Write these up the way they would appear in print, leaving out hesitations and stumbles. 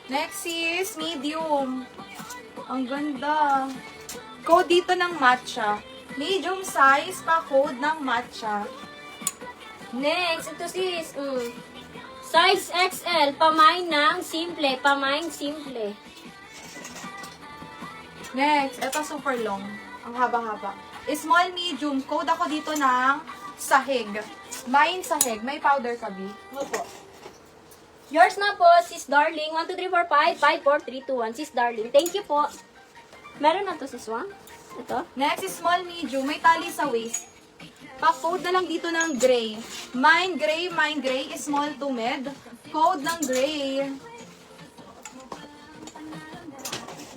Next is medium. Ang ganda. Code dito ng matcha. Medium size pa code ng matcha. Next, ito sis. Size XL, pamain ng simple. Pamain simple. Next, ito super long. Ang haba-haba. Small, medium. Code ako dito ng sahig. Mine sahig. May powder ka, B? Opo. Yours na po, sis Darling. 1, 2, 3, 4, 5, 5, 4, 3, 2, 1. Sis Darling. Thank you po. Meron na to, sis Wang? Ito. Next is small, medium. May tali sa waist. Pa-code na lang dito ng gray. Mine gray, small to mid. Code ng gray.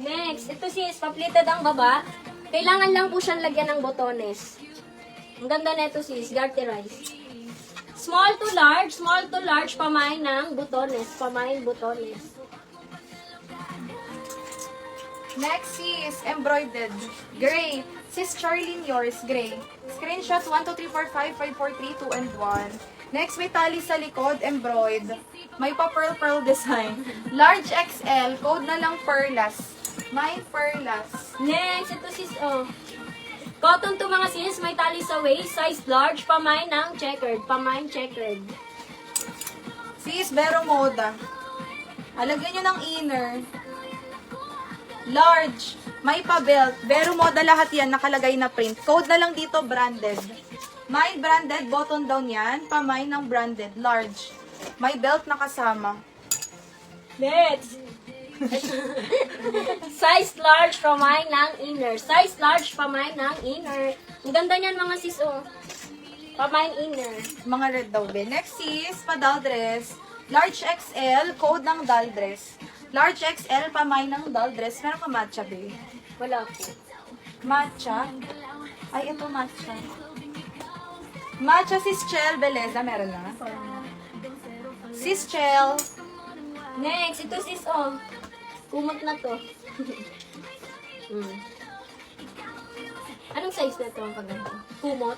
Next, ito sis, paplited ang baba. Kailangan lang po siyang lagyan ng botones. Ang ganda na ito sis, garterize. Small to large, pamain ng botones. Pamain botones. Next is embroidered. Gray. Sis Charlene, yours, gray. Screenshot 1, 2, 3, 4, 5, 5, 4, 3, 2, and 1. Next, may tali sa likod, embroid. May pa-pearl design. Large XL, code na lang perlas. Mine perlas. Next, ito sis, cotton to mga sis, may tali sa waist, size large, pamain ng checkered. Pamain checkered. Sis, Vero Moda. Alagyan nyo ng inner. Large. May pa-belt. Vero Moda lahat yan. Nakalagay na print. Code na lang dito, branded. May branded. Button down yan. Pamay ng branded. Large. May belt na kasama. Next. Size large, pamain ng inner. Size large, pamain ng inner. Ang ganda niyan mga sis, Pamain inner. Mga red daw, be. Next is, pa-doll dress. Large XL. Code ng doll dress. Large XL, pamay ng doll dress. Meron ka matcha, be? Wala po. Matcha? Ay, ito matcha. Matcha, Sis Chel Beleza. Meron na? Sis Chel. Next, ito sis, kumot na to. Anong size na to ang paganda? Kumot.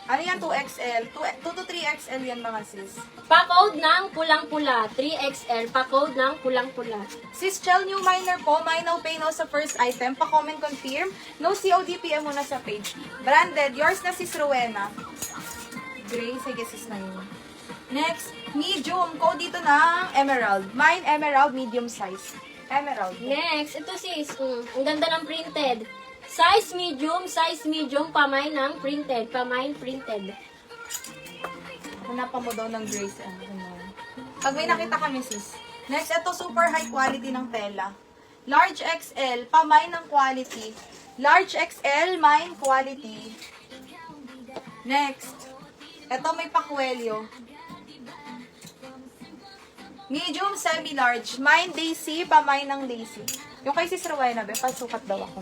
Ano yan? 2XL? 2 to 3XL yan, mga sis. Pa-code ng pulang-pula. 3XL. Pa-code ng pulang-pula. Sis Chel, new minor po. May no pay no sa first item. Pa-comment confirm. No COD PM muna sa page. Branded. Yours na, Sis Rowena. Gray. Sige, sis na yun. Next, medium. Code dito ng emerald. Mine, emerald, medium size. Emerald. Next, ito sis, ang ganda ng printed. Size medium, pamay ng printed. Pamay printed. Hanapan mo daw ng Grace. Pag may nakita kami, sis. Next, ito super high quality ng tela. Large XL, pamay ng quality. Large XL, mine quality. Next, ito may pakwelyo. Medium, semi-large. Mine Daisy, pamay ng Daisy. Yung kay sis Rowena, be, pasukat daw ako.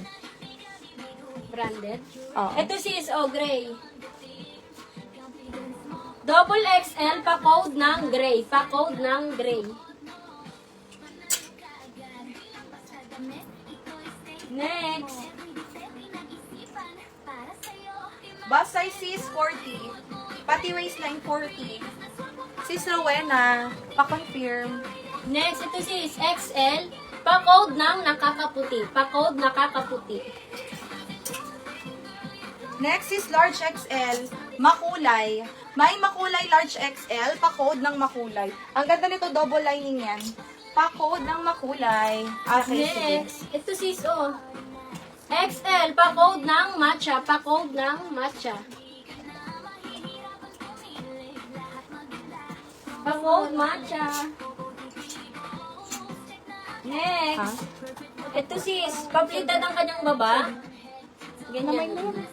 Branded. Oo. Ito sis, gray. Double XL, pa-code ng gray. Pa-code ng gray. Next. Bust size sis, 40. Pati waistline, 40. Sis Rowena, pa-confirm. Next, ito sis, XL. Pa-code ng nakakaputi. Pa-code nakakaputi. Next is large XL, makulay. May makulay large XL, pa-code ng makulay. Ang ganda nito, double lining yan. Pa-code ng makulay. Okay, sige. Next, ito sis, XL, pa-code ng matcha. Pa-code ng matcha. Pa-code matcha. Next, ito sis, paplitan ang kanyang baba. Ganyan.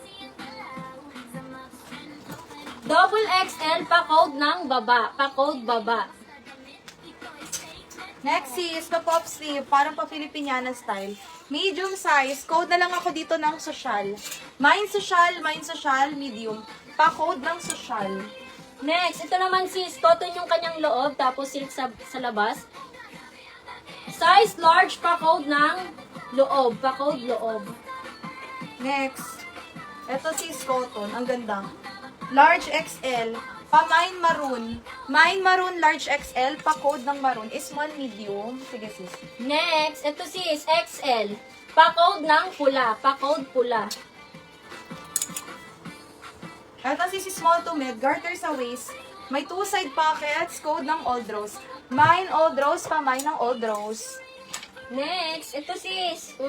Double XL, pa-code ng baba. Pa-code baba. Next is the pop sleeve, parang pa Filipiniana style. Medium size, code na lang ako dito ng social. Mine social, medium. Pa-code ng social. Next, ito naman sis, cotton yung kanyang loob, tapos silk sa labas. Size large, pa-code ng Loob, pa-code loob. Next, ito sis cotton. Ang ganda. Large XL. Pa-mine maroon. Mine maroon, large XL. Pa-code ng maroon. Small, medium. Sige sis. Next, ito sis, XL. Pa-code ng pula, pa-code pula. Ito sis small to mid. Garter sa waist. May 2 side pockets. Code ng Old Rose. Mine Old Rose. Pa-mine ng Old Rose. Next, ito sis.